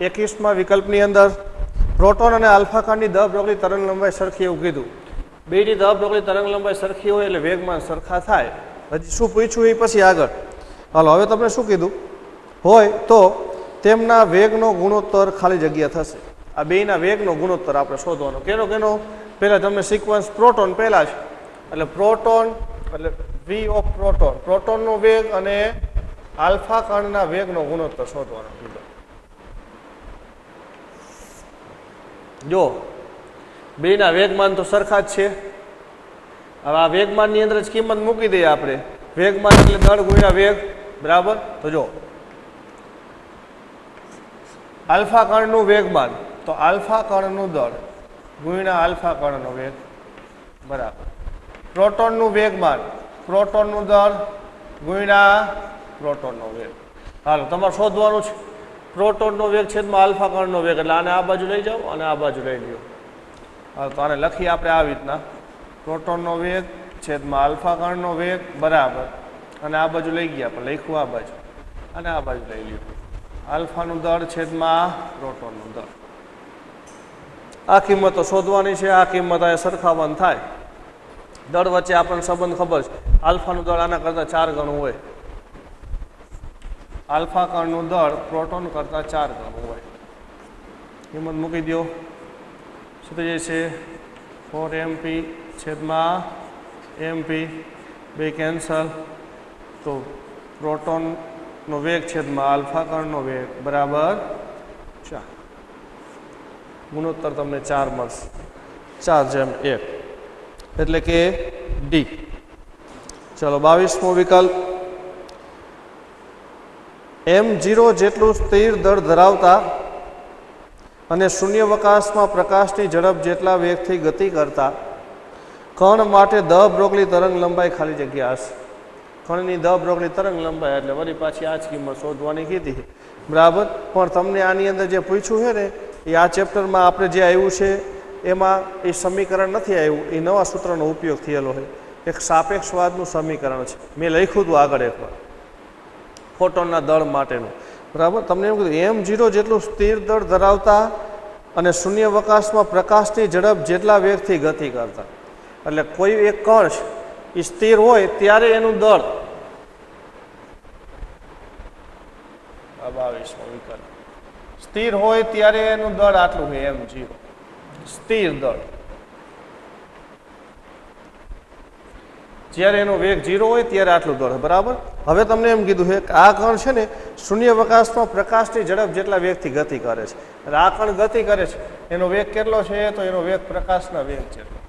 21માં વિકલ્પની અંદર પ્રોટોન અને આલ્ફા કણની દ બ્રોગલી તરંગ લંબાઈ સરખી એવું કીધું. બેની દ બ્રોગલી તરંગ લંબાઈ સરખી હોય એટલે વેગમાન સરખા થાય. હજી શું પૂછ્યું એ પછી આગળ. હાલો હવે તમને શું કીધું હોય તો તેમના વેગનો ગુણોત્તર ખાલી જગ્યા થશે. આ બેના વેગનો ગુણોત્તર આપણે શોધવાનો. કેનો કેનો? પહેલા તમને સિક્વન્સ પ્રોટોન પહેલા છે એટલે પ્રોટોન એટલે વી ઓફ પ્રોટોન, પ્રોટોનનો વેગ અને આલ્ફા કણના વેગનો ગુણોત્તર શોધવાનો કીધો. જો બેના વેગમાન તો સરખા જ છે. હવે આ વેગમાનની અંદર જ કિંમત મૂકી દઈએ આપણે. વેગમાન એટલે દળ ગુણ્યા વેગ બરાબર. તો જો આલ્ફા કણનું વેગમાન તો આલ્ફા કણનું દળ ગુણ્યા આલ્ફા કણનો વેગ બરાબર. પ્રોટોનનું વેગમાન પ્રોટોનનું દળ ગુણ્યા પ્રોટોનનો વેગ. હાલો તમારે શોધવાનું છે પ્રોટોનનો વેગ છેદમાં આલ્ફા કણનો વેગ. એટલે આને આ બાજુ લઈ જાઓ અને આ બાજુ લઈ લ્યો. હાલ તો આને લખીએ આપણે આવી રીતના પ્રોટોનનો વેગ છેદમાં આલ્ફા કણનો વેગ બરાબર. અને આ બાજુ લઈ ગયા પણ લખ્યું આ બાજુ અને આ બાજુ લઈ લ્યો. આલ્ફાનું દળ છેદમાં પ્રોટોનનું દળ. આ કિંમતો શોધવાની છે. આ કિંમત આ સરખાવવાનું થાય. દળ વચ્ચે આપણને સંબંધ ખબર છે. આલ્ફાનું દળ આના કરતાં 4 ગણું હોય. આલ્ફા કણનું દળ પ્રોટોન કરતાં 4 ગણું હોય. કિંમત મૂકી દો. શું થઈ જાય છે? 4mp છેદમાં mp બે કેન્સલ. તો પ્રોટોનનો વેગ છેદમાં આલ્ફા કણનો વેગ બરાબર 4. ગુણોત્તર તમને 4 મળશે. 4/1 એટલે કે ડી. ચલો 22મો વિકલ્પ. m0 જેટલું સ્થિર દળ ધરાવતા અને શૂન્યાવકાશમાં પ્રકાશની ઝડપ જેટલા વેગથી ગતિ કરતા કણ માટે દ બ્રોગલી તરંગ લંબાઈ ખાલી જગ્યા હશે. કણની દ બ્રોગલી તરંગ લંબાઈ એટલે વળી પાછી આ જ કિંમત શોધવાની કીધી બરાબર. પણ તમને આની અંદર જે પૂછ્યું છે ને એ આ ચેપ્ટરમાં આપણે જે આવ્યું છે એમાં એ સમીકરણ નથી આવ્યું. એ નવા સૂત્રનો ઉપયોગ થયેલો છે. એક સાપેક્ષવાદનું સમીકરણ છે. મેં લખ્યું હતું આગળ એકવાર ફોટોનના દળ માટેનું બરાબર. તમને એમ કીધું m0 જેટલું સ્થિર દળ ધરાવતા અને શૂન્યાવકાશમાં પ્રકાશની ઝડપ જેટલા વેગથી ગતિ કરતા. એટલે કોઈ એક કણ એ સ્થિર હોય ત્યારે એનું દળ 22મો વિકલ્પ. સ્થિર હોય ત્યારે એનું દળ આટલું હોય m0 સ્થિર દળ. જ્યારે એનો વેગ 0 હોય ત્યારે આટલું દળ બરાબર. હવે તમને એમ કીધું છે કે આ કણ છે ને શૂન્યાવકાશમાં પ્રકાશની ઝડપ જેટલા વેગથી ગતિ કરે છે. એટલે આ કણ ગતિ કરે છે એનો વેગ કેટલો છે? તો એનો વેગ પ્રકાશના વેગ જેટલો.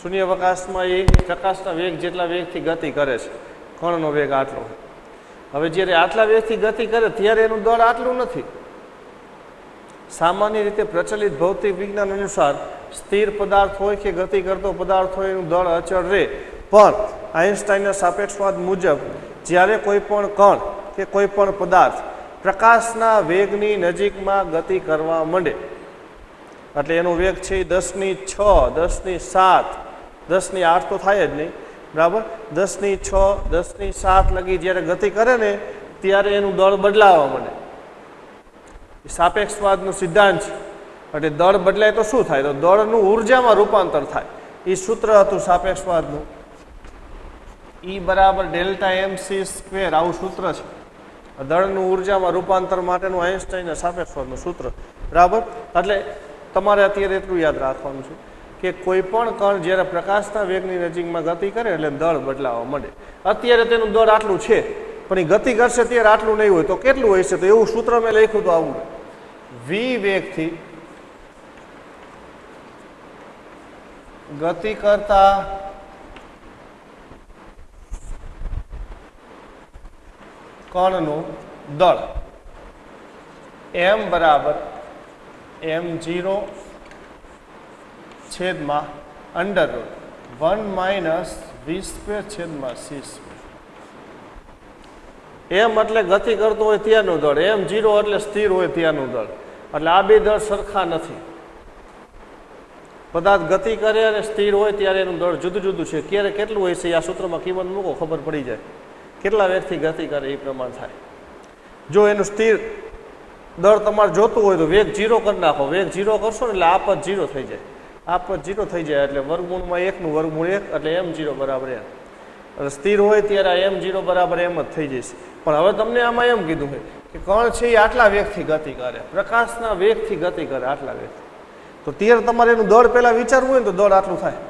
શૂન્યાવકાશમાં એ પ્રકાશના વેગ જેટલા વેગથી ગતિ કરે છે. કણનો વેગ આટલો. હવે જ્યારે આટલા વેગથી ગતિ કરે ત્યારે એનું દળ આટલું નથી. સામાન્ય રીતે પ્રચલિત ભૌતિક વિજ્ઞાન અનુસાર સ્થિર પદાર્થ હોય કે ગતિ કરતો પદાર્થ હોય એનું દળ અચળ રહે. પણ આઇન્સ્ટાઈનના સાપેક્ષવાદ મુજબ જ્યારે કોઈ પણ કણ કે કોઈ પણ પદાર્થ પ્રકાશના વેગની નજીકમાં ગતિ કરવા માંડે એટલે એનો વેગ છે 10⁶, 10⁷, 10⁸ તો થાય જ નહીં બરાબર. 10⁶, 10⁷ લગી જ્યારે ગતિ કરે ને ત્યારે એનું દળ બદલાવા માંડે. સાપેક્ષવાદનો સિદ્ધાંત છે. એટલે દળ બદલાય તો શું થાય? તો દળનું ઉર્જામાં રૂપાંતર થાય. એ સૂત્ર હતું સાપેક્ષવાદનું. E બરાબર Δmc². આવું સૂત્ર છે દળનું ઉર્જામાં રૂપાંતર માટેનું આઇન્સ્ટાઈનના સાપેક્ષવાદનું સૂત્ર બરાબર. એટલે તમારે અત્યારે એટલું યાદ રાખવાનું છે કે કોઈ પણ કણ જ્યારે પ્રકાશના વેગની નજીકમાં ગતિ કરે એટલે દળ બદલાવા માંડે. અત્યારે તેનું દળ આટલું છે પણ એ ગતિ કરશે ત્યારે આટલું નહીં હોય તો કેટલું હોય છે? તો એવું સૂત્ર મેં લખ્યું તો આવું v વેગથી ગતિ કરતા કણનું દળ m બરાબર m0 છેદમાં √1 - v² છેદમાં c². m એટલે ગતિ કરતો હોય ત્યાંનું દળ. m0 એટલે સ્થિર હોય ત્યાંનું દળ. એટલે આ બે દળ સરખા નથી. પદાર્થ ગતિ કરે અને સ્થિર હોય ત્યારે એનું દળ જુદું જુદું છે. ક્યારે કેટલું હોય છે આ સૂત્રમાં કિંમત મૂકો ખબર પડી જાય. કેટલા વેગથી ગતિ કરે એ પ્રમાણ થાય. જો એનું સ્થિર દળ તમારે જોતું હોય તો વેગ 0 કરી નાખો, વેગ 0 કરશો ને એટલે આપત 0 થઈ જાય, આપત 0 થઈ જાય એટલે વર્ગમૂળમાં 1 નું વર્ગમૂળ 1 એટલે m0 બરાબર m. એટલે સ્થિર હોય ત્યારે આ m0 બરાબર m જ થઈ જશે. પણ હવે તમને આમાં એમ કીધું છે કે કણ છે એ આટલા વેગથી ગતિ કરે, પ્રકાશના વેગથી ગતિ કરે, આટલા વેગથી. તો ત્યારે તમારે એનું દળ પહેલા વિચારવું હોય ને તો દળ આટલું થાય,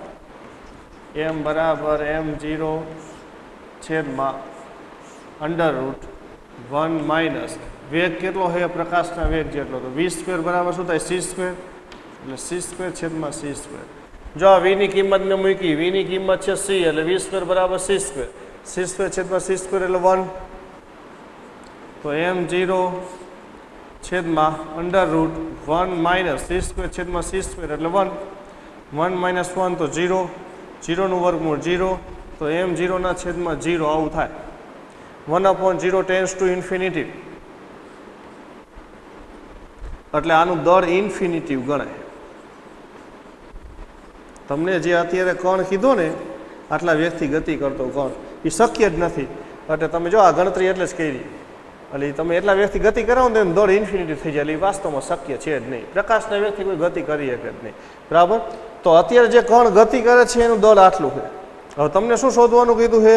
m બરાબર m0 છેદમાં √1 માઇનસ વેગ કેટલો છે પ્રકાશના વેગ જેટલો, તો v² બરાબર શું થાય c², એટલે c² છેદમાં c². જો આ v ની કિંમતને મૂકી, v ની કિંમત છે c એટલે v² બરાબર c², c² છેદમાં c² એટલે 1. તો m0 છેદમાં √1 માઇનસ c² છેદમાં c² એટલે 1, 1 માઇનસ 1 તો 0, 0 નું વર્ગમૂળ 0, તો m0 ના છેદમાં 0 આવું થાય. 1/0 ટેન્ડ્સ ટુ ઇન્ફિનિટી, એટલે આનું દળ ઇન્ફિનિટિવ ગણાય. તમને જે અત્યારે કણ કીધો ને આટલા વેગથી ગતિ કરતો કણ, એ શક્ય જ નથી. એટલે તમે જો આ ગણતરી એટલે જ કરી, એટલે તમે એટલા વેગથી ગતિ કરાવો ને તો દળ ઇન્ફિનિટી થઈ જાય, એટલે એ વાસ્તવમાં શક્ય છે જ નહીં. પ્રકાશના વેગથી કોઈ ગતિ કરી શકે જ નહીં, બરાબર. તો અત્યારે જે કણ ગતિ કરે છે એનું દળ આટલું છે. હવે તમને શું શોધવાનું કીધું છે,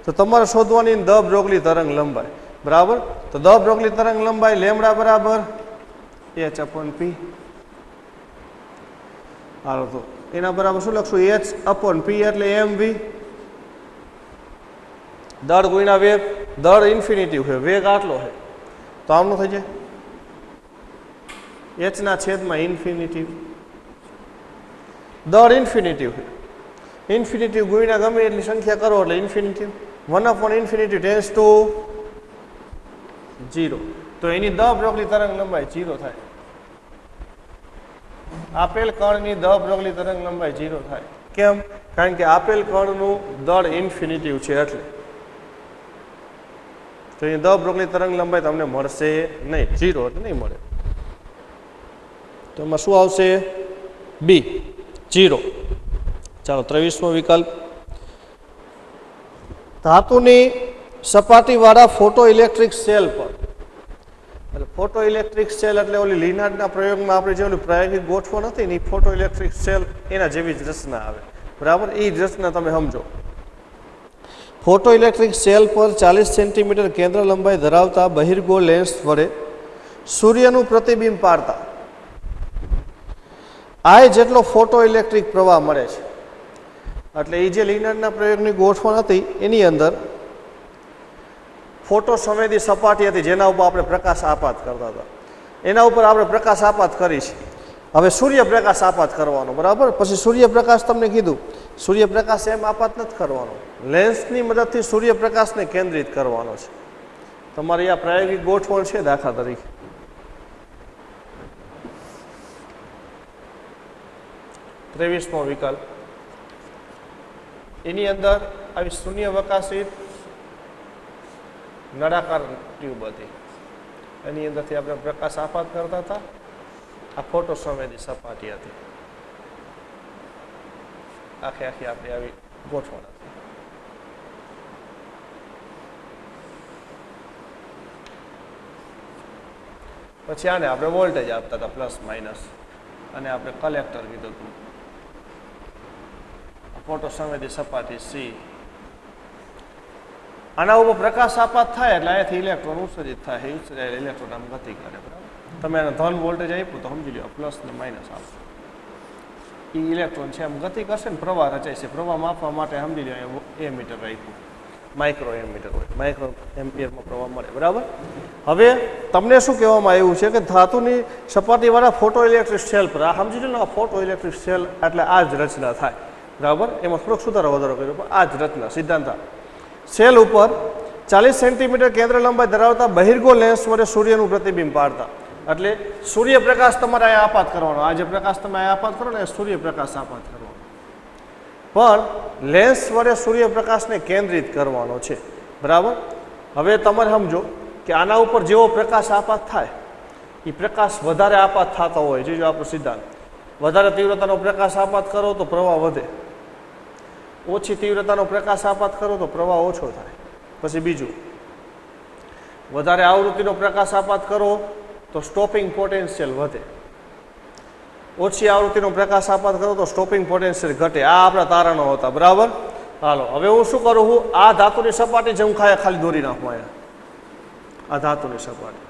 તો તમારે શોધવાની દ બ્રોગલી તરંગ લંબાઈ, બરાબર. તો દ બ્રોગલી તરંગ લંબાઈ લેમડા બરાબર h/p. હાલો તો એના બરાબર શું લખશું, h/p એટલે mv. દળ ગુણ્યા વેગ, દળ ઇન્ફિનિટિવ છે, વેગ આટલો છે, તો આમનું થઈ જાય h ના છેદમાં ઇન્ફિનિટિવ. દળ ઇન્ફિનિટિવ છે, ઇન્ફિનિટિવ ગુણ્યા ગમે એટલી સંખ્યા કરો એટલે ઇન્ફિનિટિવ. 1/∞ tends to 0. તો એની દ બ્રોગલી તરંગ લંબાઈ 0 થાય. આપેલ કણની દ બ્રોગલી તરંગ લંબાઈ 0 થાય. કેમ? કારણ કે આપેલ કણનું દળ ઇન્ફિનિટિવ છે એટલે. તો એની દ બ્રોગલી તરંગ લંબાઈ તમને મળશે નહીં, 0 એટલે નહીં મળે. તો એમાં શું આવશે, બી 0. ચાલો 23મો વિકલ્પ, ધાતુની સપાટીવાળા ફોટો ઇલેક્ટ્રિક સેલ પર, એટલે ફોટો ઇલેક્ટ્રિક સેલ એટલે ઓલી લિનાર્ડના પ્રયોગમાં આપણે જે ઓલી પ્રાયોગિક ગોઠવો નથી ને, એ ફોટો ઇલેક્ટ્રિક સેલ એના જેવી જ રચના આવે, બરાબર. એ જ રચના તમે સમજો. ફોટો ઇલેક્ટ્રિક સેલ પર 40 સેન્ટીમીટર કેન્દ્ર લંબાઈ ધરાવતા બહિર્ગોળ લેન્સ વડે સૂર્યનું પ્રતિબિંબ પાડતા I જેટલો ફોટો ઇલેક્ટ્રિક પ્રવાહ મળે છે. એટલે એ જે લિનાર્ડના પ્રયોગની ગોઠવણ હતી એની અંદર ફોટો સંવેદી સપાટી હતી જેના ઉપર આપણે પ્રકાશ આપાત કરતા હતા, એના ઉપર આપણે પ્રકાશ આપાત કરી છે. હવે સૂર્યપ્રકાશ આપાત કરવાનો, બરાબર. પછી સૂર્યપ્રકાશ તમને કીધું, સૂર્યપ્રકાશ એમ આપાત નથી કરવાનો, લેન્સની મદદથી સૂર્યપ્રકાશને કેન્દ્રિત કરવાનો છે. તમારી આ પ્રાયોગિક ગોઠવણ છે દાખલા તરીકે. ત્રેવીસમો વિકલ્પ, એની અંદર આવી શૂન્યવકાશિત નળાકાર ટ્યુબ હતી, એની અંદરથી આપણે પ્રકાશ આપાત કરતા હતા. આ ફોટો સંવેદી સપાટી હતી, આખી આપણી આવી ગોઠવણ હતી. પછી આને આપણે વોલ્ટેજ આપતા હતા પ્લસ માઇનસ, અને આપણે કલેક્ટર કીધું હતું. ફોટો સંવેદી સપાટી સી, આના ઉપર પ્રકાશ આપાત થાય એટલે અહીંયાથી ઇલેક્ટ્રોન ઉત્સર્જિત થાય, ઉત્સર્જાયેલ ઇલેક્ટ્રોન આમ ગતિ કરે, બરાબર. તમે આને ધન વોલ્ટેજ આપ્યું તો સમજી લો પ્લસ ને માઇનસ આવશે. એ ઇલેક્ટ્રોન છે આમ ગતિ કરશે ને પ્રવાહ રચાય છે. પ્રવાહ માપવા માટે સમજી લો એમીટર રાખ્યું, માઇક્રો એમીટર હોય, માઇક્રો એમ્પિયરમાં પ્રવાહ મળે, બરાબર. હવે તમને શું કહેવામાં આવ્યું છે કે ધાતુની સપાટીવાળા ફોટો ઇલેક્ટ્રિક સેલ પર, આ સમજી લો ને, આ ફોટો ઇલેક્ટ્રિક સેલ એટલે આ જ રચના થાય, બરાબર. એમાં થોડોક સુધારો વધારો કર્યો, પણ આ જ રચના સિદ્ધાંત. સેલ ઉપર 40 સેન્ટીમીટર કેન્દ્ર લંબાઈ ધરાવતા બહિર્ગોળ લેન્સ વડે સૂર્યનું પ્રતિબિંબ પાડતા. એટલે સૂર્યપ્રકાશ તમારે અહીંયા આપાત કરવાનો, આ જે પ્રકાશ તમે અહીંયા આપાત કરો ને એ સૂર્યપ્રકાશ આપાત કરવાનો, પણ લેન્સ વડે સૂર્યપ્રકાશને કેન્દ્રિત કરવાનો છે, બરાબર. હવે તમારે સમજો કે આના ઉપર જેવો પ્રકાશ આપાત થાય એ પ્રકાશ વધારે આપાત થતો હોય, જો આપણો સિદ્ધાંત, વધારે તીવ્રતાનો પ્રકાશ આપાત કરો તો પ્રવાહ વધે, ઓછી તીવ્રતાનો પ્રકાશ આપાત કરો તો પ્રવાહ ઓછો થાય. પછી બીજું, વધારે આવૃત્તિનો પ્રકાશ આપાત કરો તો સ્ટોપિંગ પોટેન્શિયલ વધે, ઓછી આવૃત્તિનો પ્રકાશ આપાત કરો તો સ્ટોપિંગ પોટેન્શિયલ ઘટે. આ આપણા તારણો હતા, બરાબર. હાલો, હવે હું શું કરું છું, આ ધાતુની સપાટી જે હું ખાલી દોરી નાખું અહીંયા, આ ધાતુની સપાટી,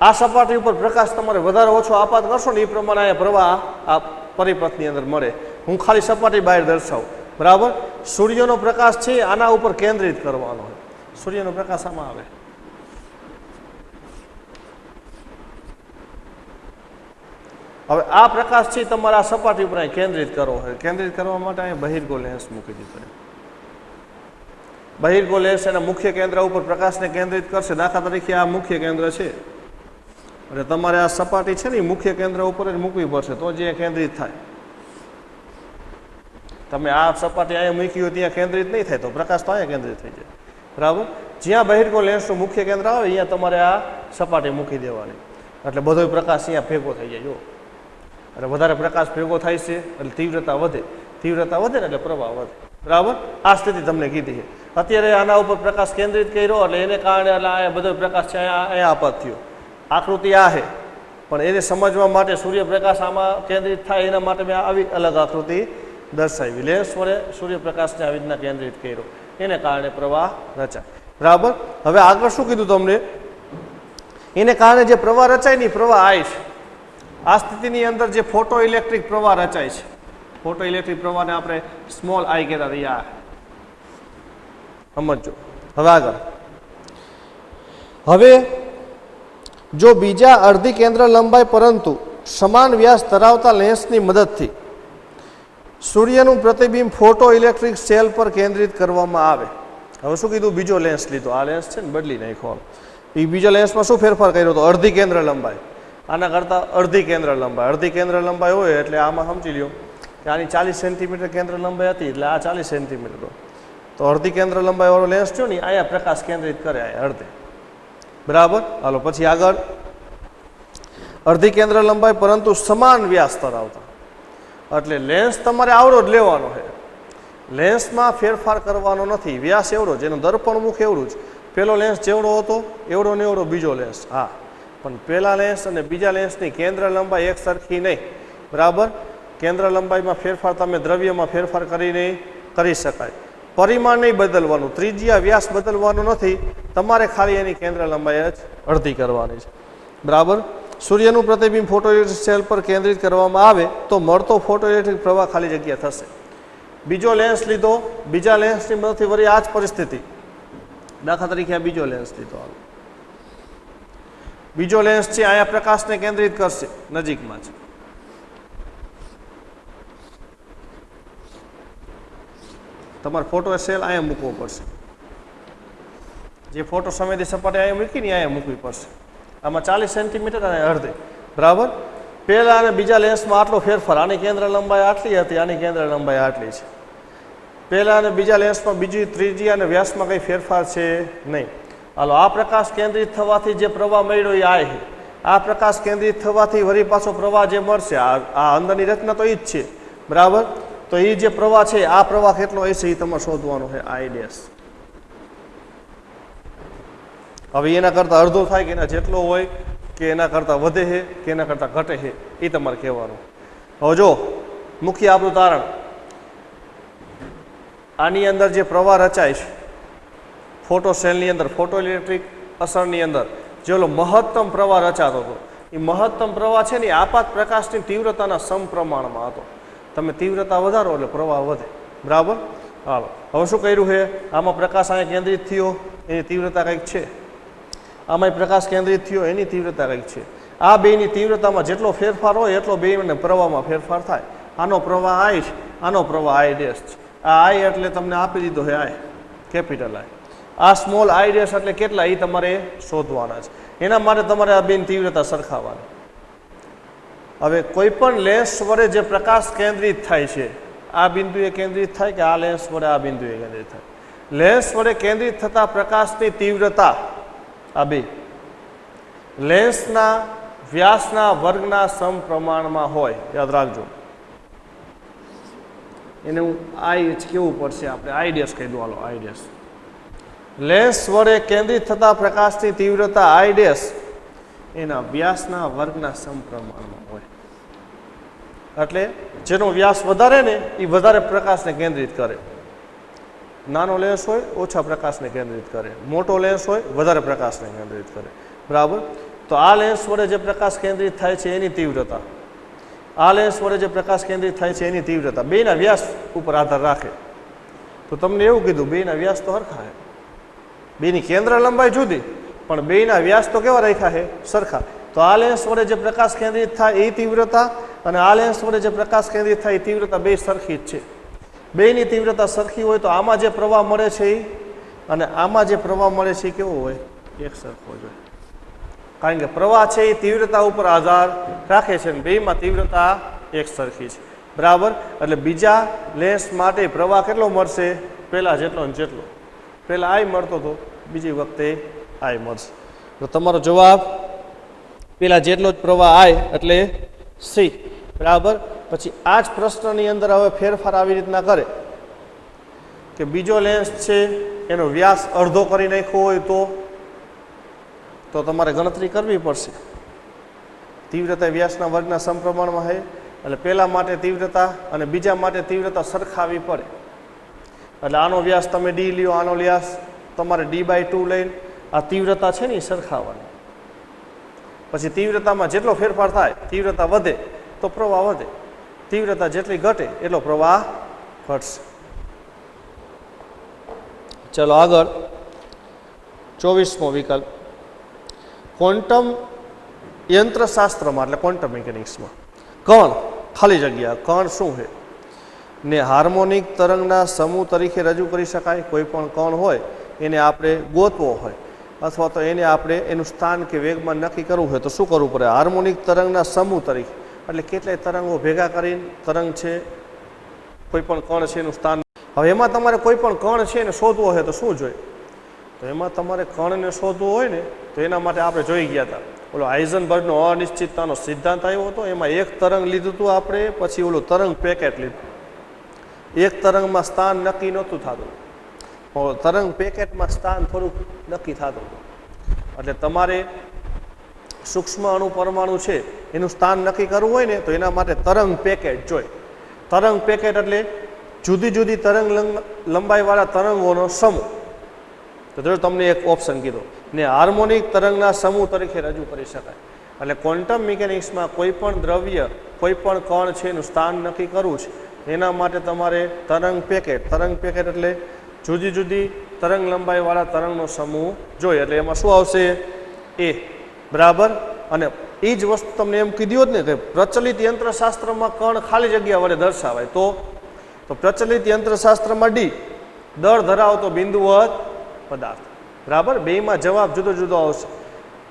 આ સપાટી ઉપર પ્રકાશ તમારે વધારે ઓછો આપાત કરશો ને એ પ્રમાણે અહીંયા પ્રવાહ આ પરિપથની અંદર મળે. હું ખાલી સપાટી બહાર દર્શાવું, બરાબર. સૂર્યનો પ્રકાશ છે આના ઉપર કેન્દ્રિત કરવાનો હોય, સૂર્યનો પ્રકાશ આમાં આવે, હવે આ પ્રકાશ છે તમારે આ સપાટી ઉપર અહીં કેન્દ્રિત કરવો હોય. કેન્દ્રિત કરવા માટે અહીં બહિર્ગો લેન્સ મૂકી દીધો. બહિર્ગો લેન્સ એના મુખ્ય કેન્દ્ર ઉપર પ્રકાશને કેન્દ્રિત કરશે. દાખલા તરીકે આ મુખ્ય કેન્દ્ર છે એટલે તમારે આ સપાટી છે ને એ મુખ્ય કેન્દ્ર ઉપર જ મૂકવી પડશે તો જે કેન્દ્રિત થાય. તમે આ સપાટી અહીંયા મૂકી હોય ત્યાં કેન્દ્રિત નહીં થાય તો પ્રકાશ તો અહીંયા કેન્દ્રિત થઈ જાય, બરાબર. જ્યાં બહિર્ગો લેન્સનું મુખ્ય કેન્દ્ર આવે અહીંયા તમારે આ સપાટી મૂકી દેવાની એટલે બધો પ્રકાશ અહીંયા ભેગો થઈ જાય. જો એટલે વધારે પ્રકાશ ભેગો થાય છે એટલે તીવ્રતા વધે, તીવ્રતા વધે ને એટલે પ્રવાહ વધે, બરાબર. આ સ્થિતિ તમને કીધી છે. અત્યારે આના ઉપર પ્રકાશ કેન્દ્રિત કર્યો એટલે એને કારણે એટલે આ બધો પ્રકાશ છે અહીંયા આપાત થયો. આકૃતિ આ છે પણ એને સમજવા માટે સૂર્યપ્રકાશ આમાં કેન્દ્રિત થાય એના માટે મેં આવી અલગ આકૃતિ દર્શાવી. લેન્સ વડે સૂર્યપ્રકાશને આવી રીતના કેન્દ્રિત કર્યો એને કારણે પ્રવાહ રચાય, બરાબર. હવે આગળ શું કીધું તમને, એને કારણે જે પ્રવાહ રચાય ને પ્રવાહ આય છે. આ સ્થિતિની અંદર જે ફોટો ઇલેક્ટ્રિક પ્રવાહ રચાય છે, ફોટો ઇલેક્ટ્રિક પ્રવાહને આપણે સ્મોલ આઈ કહેતા હતા, આ સમજો. હવે આગળ, હવે જો બીજા અડધી કેન્દ્ર લંબાઈ પરંતુ સમાન વ્યાસ ધરાવતા લેન્સની મદદથી સૂર્યનું પ્રતિબિંબ ફોટો ઇલેક્ટ્રિક સેલ પર કેન્દ્રિત કરવામાં આવે. હવે શું કીધું, બીજો લેન્સ લીધો, આ લેન્સ છે ને બદલી નાખ્યો. એ બીજા લેન્સમાં શું ફેરફાર કર્યો હતો, અડધી કેન્દ્ર લંબાઈ, આના કરતાં અડધી કેન્દ્ર લંબાઈ. અડધી કેન્દ્ર લંબાઈ હોય એટલે આમાં સમજી લ્યો કે આની 40 સેન્ટીમીટર કેન્દ્ર લંબાઈ હતી એટલે આ 40 સેન્ટીમીટર, તો અડધી કેન્દ્ર લંબાઈ વાળો લેન્સ થયો ને અહીંયા પ્રકાશ કેન્દ્રિત કરે અહીંયા અડધે, બરાબર. હાલો પછી આગળ, અડધી કેન્દ્ર લંબાઈ પરંતુ સમાન વ્યાસ ધરાવતા, એટલે લેન્સ તમારે આવડો જ લેવાનો છે, લેન્સમાં ફેરફાર કરવાનો નથી. વ્યાસ એવડો જ, એનું દર્પણ મુખ એવડું જ. પેલો લેન્સ જેવડો હતો એવડો ને એવડો બીજો લેન્સ, હા, પણ પહેલા લેન્સ અને બીજા લેન્સની કેન્દ્ર લંબાઈ એક સરખી નહીં, બરાબર. કેન્દ્ર લંબાઈમાં ફેરફાર તમે દ્રવ્યમાં ફેરફાર કરીને કરી શકાય. પરિમાણ નહીં બદલવાનું, ત્રિજ્યા વ્યાસ બદલવાનો નથી, તમારે ખાલી એની કેન્દ્ર લંબાઈ જ અડધી કરવાની છે, બરાબર. સૂર્યનું પ્રતિબિંબ ફોટો ઇલેક્ટ્રિક સેલ પર કેન્દ્રિત કરવામાં આવે તો મળતો ફોટો ઇલેક્ટ્રિક પ્રવાહ ખાલી જગ્યા થશે. બીજો લેન્સ લીધો, બીજા લેન્સની મદદથી વળી આ જ પરિસ્થિતિ. દાખલા તરીકે આ બીજો લેન્સ લીધો, બીજો લેન્સ છે અહીંયા પ્રકાશને કેન્દ્રિત કરશે, નજીકમાં છે. તમારે ફોટો સેલ અહીંયા મૂકવો પડશે, જે ફોટો સંવેદી સપાટી અહીંયા મૂકીને અહીંયા મૂકવી પડશે. આમાં 40 સેન્ટીમીટર અને અડધી, બરાબર. પહેલા અને બીજા લેન્સમાં આટલો ફેરફાર, આની કેન્દ્ર લંબાઈ આટલી હતી, આની કેન્દ્ર લંબાઈ આટલી છે. પહેલા અને બીજા લેન્સમાં બીજી ત્રીજી અને વ્યાસમાં કંઈ ફેરફાર છે નહીં. હાલો, આ પ્રકાશ કેન્દ્રિત થવાથી જે પ્રવાહ મળ્યો એ આ છે. આ પ્રકાશ કેન્દ્રિત થવાથી વળી પાછો પ્રવાહ જે મળશે, આ અંદરની રચના તો એ જ છે, બરાબર. તો એ જે પ્રવાહ છે આ પ્રવાહ કેટલો હશે એ તમારે શોધવાનો છે, આઈ ડેશ. હવે એના કરતાં અડધો થાય કે એના જેટલો હોય કે એના કરતાં વધે છે કે એના કરતાં ઘટે છે એ તમારે કહેવાનું. હવે જો મુખ્ય આપણું તારણ, આની અંદર જે પ્રવાહ રચાય છે ફોટો સેલની અંદર, ફોટો ઇલેક્ટ્રિક અસરની અંદર જે ઓલો મહત્તમ પ્રવાહ રચાતો હતો એ મહત્તમ પ્રવાહ છે ને આપાત પ્રકાશની તીવ્રતાના સમપ્રમાણમાં હતો. તમે તીવ્રતા વધારો એટલે પ્રવાહ વધે, બરાબર. હાલો, હવે શું કર્યું છે, આમાં પ્રકાશ અહીંયા કેન્દ્રિત થયો એની તીવ્રતા કંઈક છે, આમાં પ્રકાશ કેન્દ્રિત થયો એની તીવ્રતા કંઈક છે. આ બેની તીવ્રતામાં જેટલો ફેરફાર હોય એટલો બેને પ્રવાહમાં ફેરફાર થાય. આનો પ્રવાહ આઈ છે, આનો પ્રવાહ આઈ ડેશ છે. આ આઈ એટલે તમને આપી દીધો છે આઈ, કેપિટલ આઈ. આ સ્મોલ આઈ ડેશ એટલે કેટલા એ તમારે શોધવાના છે. એના માટે તમારે આ બેની તીવ્રતા સરખાવવાની. હવે કોઈ પણ લેન્સ વડે જે પ્રકાશ કેન્દ્રિત થાય છે આ બિંદુએ કેન્દ્રિત થાય કે આ લેન્સ વડે આ બિંદુએ કેન્દ્રિત થાય, લેન્સ વડે કેન્દ્રિત થતા પ્રકાશની તીવ્રતા આ બે લેન્સના વ્યાસના વર્ગના સમપ્રમાણમાં હોય, યાદ રાખજો. એને હું આઈ કેવું પડશે, આપણે આઈ ડેશ કહી દઉં, હાલો આઈ ડેશ. લેન્સ વડે કેન્દ્રિત થતા પ્રકાશની તીવ્રતા આઈ ડેશ એના વ્યાસના વર્ગના સમપ્રમાણમાં હોય. એટલે જેનો વ્યાસ વધારે ને એ વધારે પ્રકાશને કેન્દ્રિત કરે. નાનો લેન્સ હોય ઓછા પ્રકાશને કેન્દ્રિત કરે, મોટો લેન્સ હોય વધારે પ્રકાશને કેન્દ્રિત કરે. બરાબર. તો આ લેન્સ વડે જે પ્રકાશ કેન્દ્રિત થાય છે એની તીવ્રતા, આ લેન્સ વડે જે પ્રકાશ કેન્દ્રિત થાય છે એની તીવ્રતા બેના વ્યાસ ઉપર આધાર રાખે. તો તમને એવું કીધું બેના વ્યાસ તો સરખા છે, બેની કેન્દ્ર લંબાઈ જુદી પણ બેના વ્યાસ તો કેવા રાખ્યા છે? સરખા. તો આ લેન્સ વડે જે પ્રકાશ કેન્દ્રિત થાય એ તીવ્રતા અને આ લેન્સ વડે જે પ્રકાશ કેન્દ્રિત થાય એ તીવ્રતા બે સરખી જ છે. બેની તીવ્રતા સરખી હોય તો આમાં જે પ્રવાહ મળે છે એ અને આમાં જે પ્રવાહ મળે છે એ કેવો હોય? એક સરખો જોઈએ. કારણ કે પ્રવાહ છે એ તીવ્રતા ઉપર આધાર રાખે છે અને બેમાં તીવ્રતા એક સરખી છે. બરાબર. એટલે બીજા લેન્સ માટે પ્રવાહ કેટલો મળશે? પહેલા જેટલો ને જેટલો. પહેલા આઈ મળતો હતો, બીજી વખતે આઈ મળશે. તો તમારો જવાબ પેલા જેટલો જ પ્રવાહ આઈ એટલે સી. બરાબર. પછી આ જ પ્રશ્નની અંદર હવે ફેરફાર આવી રીતના કરે કે બીજો લેન્સ છે એનો વ્યાસ અડધો કરી નાખ્યો હોય તો તમારે ગણતરી કરવી પડશે. તીવ્રતા વ્યાસના વર્ગના સમપ્રમાણમાં છે એટલે પહેલા માટે તીવ્રતા અને બીજા માટે તીવ્રતા સરખાવી પડે. એટલે આનો વ્યાસ તમે ડી લ્યો, આનો વ્યાસ તમારે d/2 લઈને આ તીવ્રતા છે ને એ સરખાવવાની. પછી તીવ્રતામાં જેટલો ફેરફાર થાય, તીવ્રતા વધે તો પ્રવાહ વધે, તીવ્રતા જેટલી ઘટે એટલો પ્રવાહ ઘટશે. ચલો આગળ 24મો વિકલ્પ. ક્વોન્ટમ યંત્રશાસ્ત્રમાં એટલે ક્વોન્ટમ મિકેનિક્સમાં કણ ખાલી જગ્યા કણ શું છે ને હાર્મોનિક તરંગના સમૂહ તરીકે રજૂ કરી શકાય. કોઈ પણ કણ હોય એને આપણે ગોતવો હોય અથવા તો એને આપણે એનું સ્થાન કે વેગમાન નક્કી કરવું હોય તો શું કરવું પડે? હાર્મોનિક તરંગના સમૂહ તરીકે એટલે કેટલાય તરંગો ભેગા કરીને તરંગ છે કોઈ પણ કણ છે એનું સ્થાન. હવે એમાં તમારે કોઈ પણ કણ છે એને શોધવો હોય તો શું જોઈએ? તો એમાં તમારે કણને શોધવો હોય ને તો એના માટે આપણે જોઈ ગયા હતા ઓલો હાઇઝનબર્ગનો અનિશ્ચિતતાનો સિદ્ધાંત આવ્યો હતો. એમાં એક તરંગ લીધું હતું આપણે, પછી ઓલું તરંગ પેકેટ લીધું. એક તરંગમાં સ્થાન નક્કી નહોતું થતું, તરંગ પેકેટમાં સ્થાન થોડુંક નક્કી થતું. એટલે તમારે સૂક્ષ્મ અણુ પરમાણુ છે એનું સ્થાન નક્કી કરવું હોય ને તો એના માટે તરંગ પેકેટ જોઈએ. તરંગ પેકેટ એટલે જુદી જુદી તરંગ લંબાઈવાળા તરંગોનો સમૂહ. તો જો તમને એક ઓપ્શન કીધો ને હાર્મોનિક તરંગના સમૂહ તરીકે રજૂ કરી શકાય. એટલે ક્વોન્ટમ મિકેનિક્સમાં કોઈ પણ દ્રવ્ય, કોઈ પણ કણ છે એનું સ્થાન નક્કી કરવું છે એના માટે તમારે તરંગ પેકેટ એટલે જુદી જુદી તરંગ લંબાઈવાળા તરંગનો સમૂહ જોઈએ. એટલે એમાં શું આવશે? એ. બરાબર. અને એ જ વસ્તુ તમને એમ કીધી હોત ને કે પ્રચલિત યંત્રશાસ્ત્રમાં કણ ખાલી જગ્યા વડે દર્શાવાય તો પ્રચલિત યંત્રશાસ્ત્રમાં ડી દળ ધરાવતો બિંદુવત પદાર્થ. બરાબર. બેમાં જવાબ જુદો જુદો આવશે.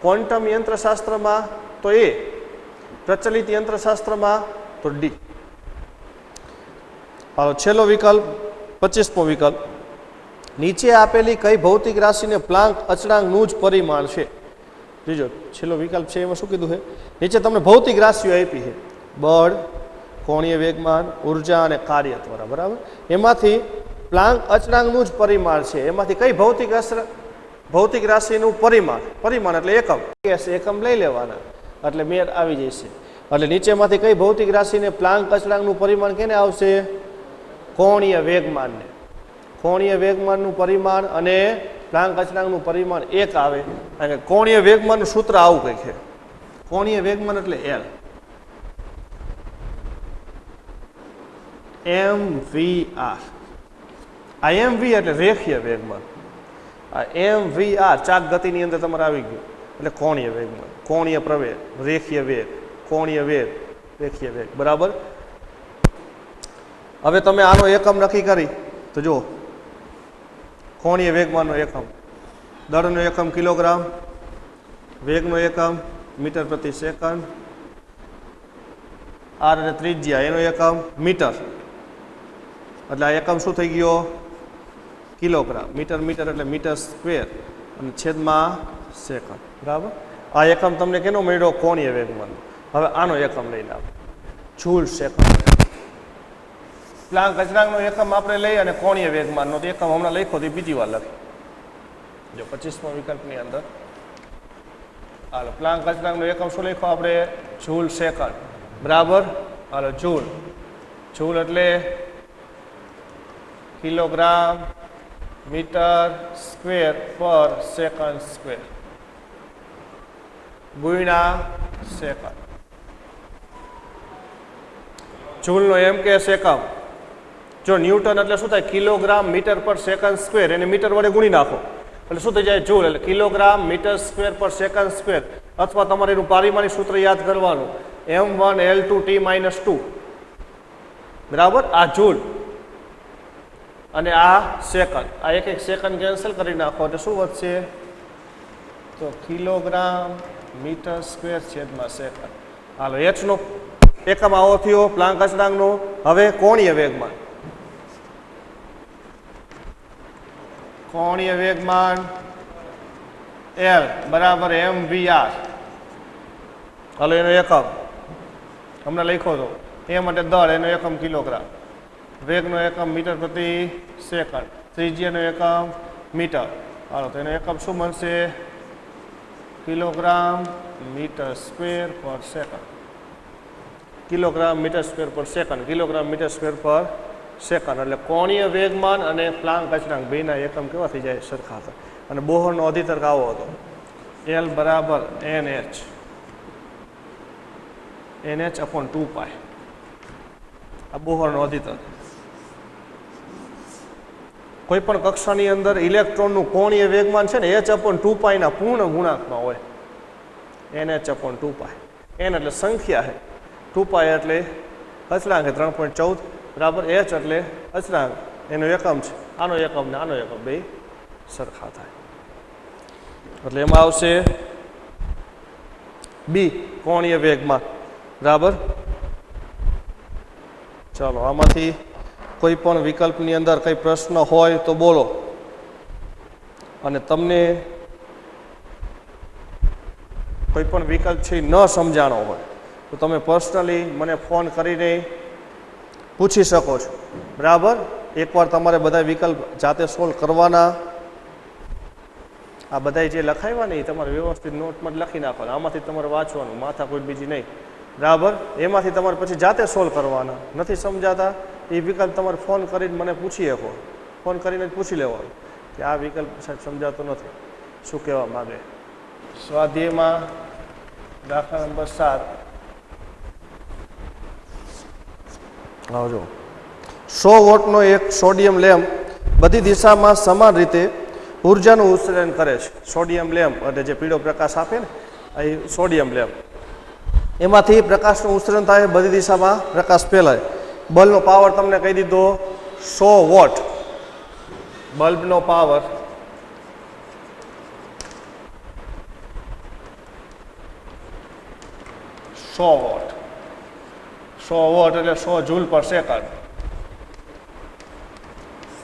ક્વોન્ટમ યંત્રશાસ્ત્રમાં તો એ, પ્રચલિત યંત્રશાસ્ત્રમાં તો ડી. છેલ્લો વિકલ્પ 25મો વિકલ્પ. નીચે આપેલી કઈ ભૌતિક રાશિને પ્લાન્ક અચળાંકનું જ પરિમાણ છે? બીજો છેલ્લો વિકલ્પ છે એમાં શું કીધું છે? નીચે તમને ભૌતિક રાશિઓ આપી છે, બળ, કોણીય વેગમાન, ઉર્જા અને કાર્યત્વરા. બરાબર. એમાંથી પ્લાન્ક અચળાંકનું જ પરિમાણ છે. એમાંથી કઈ ભૌતિક રાશિનું પરિમાણ એટલે એકમ લઈ લેવાના એટલે મેળ આવી જશે. એટલે નીચેમાંથી કઈ ભૌતિક રાશિને પ્લાન્ક અચળાંકનું પરિમાણ કેને આવશે? કોણીય વેગમાનને. કોણીય વેગમાનનું પરિમાણ અને પ્લાન્ક અચળાંકનું પરિમાણ એક આવે. અને કોણીય વેગમાનનું સૂત્ર આવું કંઈક છે. કોણીય વેગમાન એટલે L, mvr. આ mv એટલે રેખીય વેગમાન, આ mvr ચાક ગતિની અંદર તમારે આવી ગયું એટલે કોણીય વેગમાન, કોણીય પ્રવેગ, રેખીય વેગ, કોણીય વેગ, રેખીય વેગ. બરાબર. હવે તમે આનો એકમ નક્કી કરી તો જુઓ, કોણીય વેગમાનનો એકમ, દળનો એકમ કિલોગ્રામ, વેગનો એકમ મીટર પ્રતિ સેકન્ડ, આર અને ત્રિજ્યા એનો એકમ મીટર. એટલે આ એકમ શું થઈ ગયો? કિલોગ્રામ. મીટર એટલે મીટર સ્ક્વેર અને છેદમાં સેકન્ડ. બરાબર. આ એકમ તમને કેનો મળ્યો? કોણીય વેગમાન. હવે આનો એકમ લઈને આવો, જૂલ સેકન્ડ. પ્લાન્ક અચળાંકનો એકમ આપણે લઈ અને કોણીય વેગમાનનો એકમ હમણાં લખ્યો તો બીજી વાર લખી જો 25મા વિકલ્પની અંદર હાલો પ્લાન્ક અચળાંકનો એકમ શું લખ્યો આપણે? Joule second. બરાબર. હાલો જૂલ. જૂલ એટલે કિલોગ્રામ મીટર સ્ક્વેર પર સેકન્ડ સ્ક્વેર ગુણ્યા સેકન્ડ. જૂલનો એમ કે એકમ. જો ન્યૂટન એટલે શું થાય? કિલોગ્રામ મીટર પર સેકન્ડ સ્ક્વેર, એને મીટર વડે ગુણી નાખો એટલે શું થઈ જાય? જૂલ. એટલે કિલોગ્રામ મીટર સ્ક્વેર પર સેકન્ડ સ્ક્વેર, અથવા તમારે એનું પારિમાણિક સૂત્ર યાદ કરવાનું, m1L2T-2. બરાબર. આ જૂલ અને આ સેકન્ડ. આ એક એક સેકન્ડ કેન્સલ કરી નાખો એટલે શું વધશે? તો કિલોગ્રામ મીટર સ્ક્વેર છેદમાં સેકન્ડ. હાલો એચનો એકમ આવો થયો પ્લાન્ક અચળાંકનો. હવે કોણીય વેગમાન. કોણીય વેગમાન L બરાબર mvr. હાલો એનો એકમ હમણાં લખ્યો હતો. એ માટે દળ, એનો એકમ કિલોગ્રામ. વેગનો એકમ મીટર પ્રતિ સેકન્ડ. ત્રિજ્યાનો એકમ મીટર. હાલો તો એનો એકમ શું બનશે? કિલોગ્રામ મીટર સ્ક્વેર પર સેકન્ડ. કિલોગ્રામ મીટર સ્ક્વેર પર સેકન્ડ. કિલોગ્રામ મીટર સ્ક્વેર પર સેકન્ડ. એટલે કોણીય વેગમાન અને પ્લાન્ક અચળાંક બેના એકમ કેવા થઈ જાય? સરખા થાય. અને બોહરનો અધિતર્ક આવો હતો, L બરાબર NH upon 2π. આ બોહરનો અધિતર્ક. કોઈ પણ કક્ષાની અંદર ઇલેક્ટ્રોનનું કોણીય વેગમાન છે ને h/2π ના પૂર્ણ ગુણાંકમાં હોય. NH/2π. n એટલે સંખ્યા છે, 2π એટલે અચળાંક છે 3.14. બરાબર. h એટલે અચળાંક, એનો એકમ છે. આનો એકમ ને આનો એકમ બે સરખા થાય. એટલે એમાં આવશે બી કોણીય વેગમાન. બરાબર. ચાલો આમાંથી કોઈ પણ વિકલ્પની અંદર કંઈ પ્રશ્ન હોય તો બોલો. અને તમને કોઈ પણ વિકલ્પ છે ન સમજાણો હોય તો તમે પર્સનલી મને ફોન કરીને પૂછી શકો છો. બરાબર. એકવાર તમારે બધા વિકલ્પ જાતે સોલ્વ કરવાના. આ બધા જે લખાવ્યા ને એ તમારે વ્યવસ્થિત નોટમાં જ લખી નાખવાના. આમાંથી તમારે વાંચવાનું, માથા કોઈ બીજી નહીં. બરાબર. એમાંથી તમારે પછી જાતે સોલ્વ કરવાના. નથી સમજાતા એ વિકલ્પ તમારે ફોન કરીને મને પૂછી શકો. ફોન કરીને જ પૂછી લેવાનું કે આ વિકલ્પ સાહેબ સમજાતો નથી, શું કહેવા માગે. સ્વાધ્યાયમાં દાખલા નંબર 7 આવજો. 100 વોટનો એક સોડિયમ લેમ્પ બધી દિશામાં સમાન રીતે ઉર્જાનું ઉત્સર્જન કરે છે. સોડિયમ લેમ્પ એટલે જે પીળો પ્રકાશ આપે ને એ સોડિયમ લેમ્પ. એમાંથી પ્રકાશનું ઉત્સર્જન થાય, બધી દિશામાં પ્રકાશ ફેલાય. બલ્બનો પાવર તમને કહી દીધો 100 વોટ. બલ્બનો પાવર 100 વોટ. 100 વોટ એટલે 100 જૂલ પર સેકન્ડ.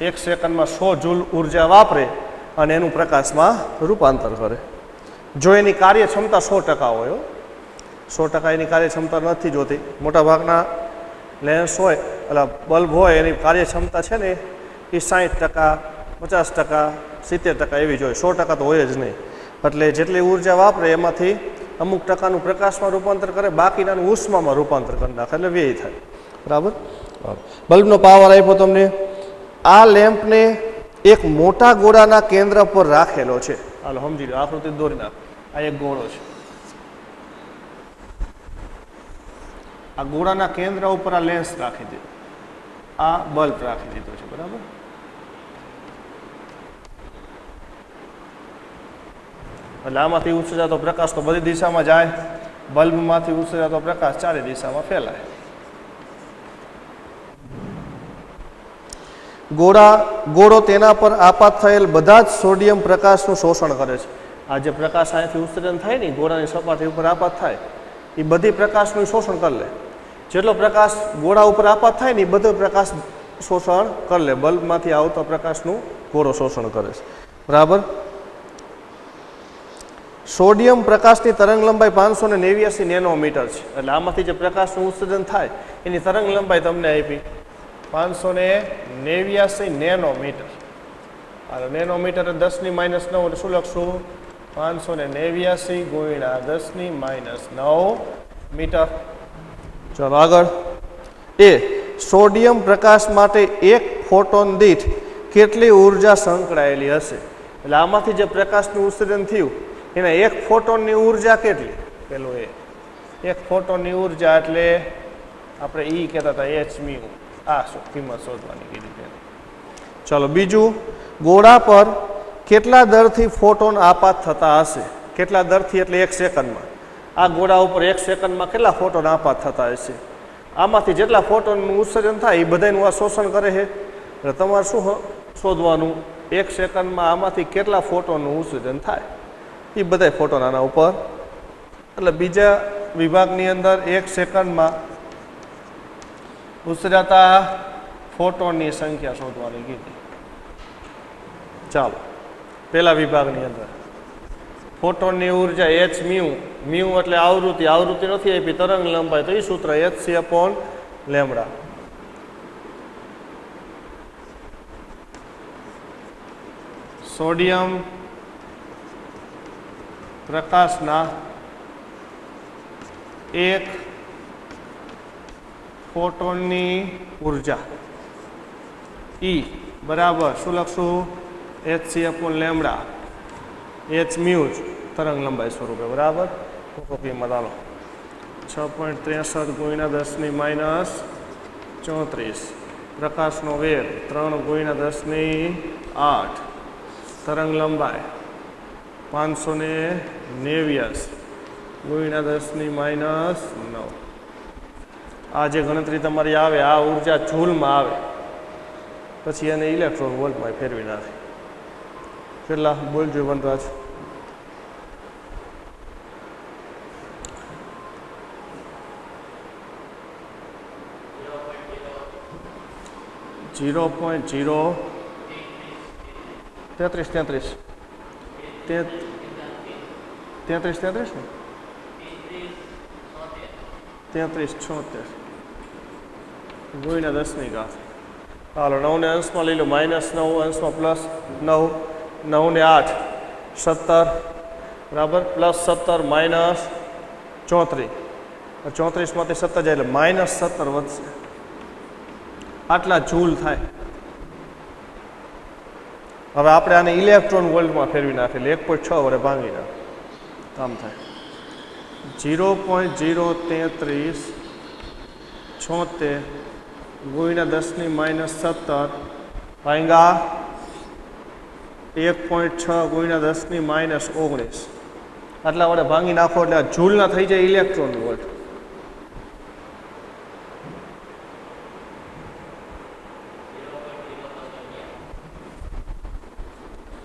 એક સેકન્ડમાં 100 જૂલ ઉર્જા વાપરે અને એનું પ્રકાશમાં રૂપાંતર કરે. જો એની કાર્યક્ષમતા 100% હોય, 100% એની કાર્યક્ષમતા નથી જોતી. મોટાભાગના લેન્સ હોય એટલે બલ્બ હોય એની કાર્યક્ષમતા છે ને એ 60%, 50%, 70% એવી જ હોય. 100% તો હોય જ નહીં. એટલે જેટલી ઉર્જા વાપરે એમાંથી અમુક ટકાનું પ્રકાશમાં રૂપાંતર કરે, બાકીનાનું ઉષ્મામાં રૂપાંતર કરી નાખે એટલે વ્યય થાય. બરાબર. બલ્બનો પાવર આપ્યો તમને. આ લેમ્પને એક મોટા ગોળાના કેન્દ્ર પર રાખેલો છે. હાલો સમજી લો, આકૃતિ દોરી નાખો. આ એક ગોળો છે. આ ગોળાના કેન્દ્ર ઉપર આ લેન્સ રાખી દીધો, આ બલ્બ રાખી દીધો છે. બરાબર. એટલે આમાંથી ઉત્સર્જાતો પ્રકાશ તો બધી દિશામાં જાય, બલ્બમાંથી ઉત્સર્જાતો પ્રકાશ ચારે દિશામાં ફેલાય. ગોળો તેના પર આપાત થયેલ બધા જ સોડિયમ પ્રકાશનું શોષણ કરે છે. આ જે પ્રકાશ અહીંયાથી ઉત્સર્જન થાય ને ગોળાની સપાટી ઉપર આપાત થાય એ બધી પ્રકાશનું શોષણ કરી લે. જેટલો પ્રકાશ ગોળા ઉપર આપાત થાય ને એ બધો પ્રકાશ શોષણ કરી લે. બલ્બમાંથી આવતા પ્રકાશનું ગોળો શોષણ કરે છે. બરાબર. સોડિયમ પ્રકાશની તરંગ લંબાઈ 589 નેનોમીટર છે. એટલે આમાંથી જે પ્રકાશનું ઉત્સર્જન થાય એની તરંગ લંબાઈ તમને આપી 589 નેનોમીટર. નેનોમીટર 10⁻⁹ એટલે શું લખશું? 589 ગુણ્યા 10⁻9 મીટર. ચાલો આગળ. એ સોડિયમ પ્રકાશ માટે એક ફોટોન દીઠ કેટલી ઉર્જા સંકળાયેલી હશે? એટલે આમાંથી જે પ્રકાશનું ઉત્સર્જન થયું એના એક ફોટોનની ઉર્જા કેટલી? પેલું એક ફોટોનની ઉર્જા એટલે આપણે ઈ કહેતા હતા h-મ્યુ. આ કિંમત શોધવાની કીધી. ચાલો બીજું, ગોળા પર કેટલા દરથી ફોટોન આપાત થતા હશે? કેટલા દરથી એટલે 1 સેકન્ડમાં. આ ગોળા ઉપર 1 સેકન્ડમાં કેટલા ફોટોન આપાત થતા હશે? આમાંથી જેટલા ફોટોનનું ઉત્સર્જન થાય એ બધાનું આ શોષણ કરે છે. એટલે તમારે શું શોધવાનું? 1 સેકન્ડમાં આમાંથી કેટલા ફોટોનનું ઉત્સર્જન થાય એ બધા ફોટોન આના ઉપર. એટલે બીજા વિભાગની અંદર 1 સેકન્ડમાં ઉત્સર્જાતા ફોટોનની સંખ્યા શોધવાની કીધી. ચાલો પહેલા વિભાગની અંદર ફોટોનની ઉર્જા h-મ્યુ. મ્યુ એટલે આવૃત્તિ. આવૃત્તિ નથી આપી, તરંગ લંબાઈ. તો એ સૂત્ર hc/λ. સોડિયમ પ્રકાશના એક ફોટોનની ઉર્જા E બરાબર શું લખશું? hc/λ. h-મ્યુ તરંગ લંબાઈ સ્વરૂપે. બરાબર. કિંમત આલો 6.63 ગુણ્યા 10⁻34. પ્રકાશનો વેગ 3 ગુણ્યા 10⁸. તરંગ લંબાઈ 589 ગુણ્યા 10⁻9. આ જે ગણતરી તમારી આવે આ ઉર્જા જૂલમાં આવે, પછી એને ઇલેક્ટ્રોન વોલ્ટમાં ફેરવી નાખે. કેટલા બોલજો વનરાજ? 0.033 3376 ગુણ્યા 10⁻. હાલો 9 ને અંશમાં લઈ લો, -9 અંશમાં +9, 9 ને 8 17 બરાબર, +17 -34. 34 માંથી 17 જાય એટલે -17 વધશે. આટલા જૂલ થાય. હવે આપણે આને ઇલેક્ટ્રોન વોલ્ટમાં ફેરવી નાખીએ, 1.6 વડે ભાંગી નાખે કામ થાય. 0.03376 ગુણ્યા 10⁻17 ભાંગા 1.6 ગુણ્યા 10⁻19. આટલા વડે ભાંગી નાખો એટલે આ જૂલના થઈ જાય ઇલેક્ટ્રોન વોલ્ટ.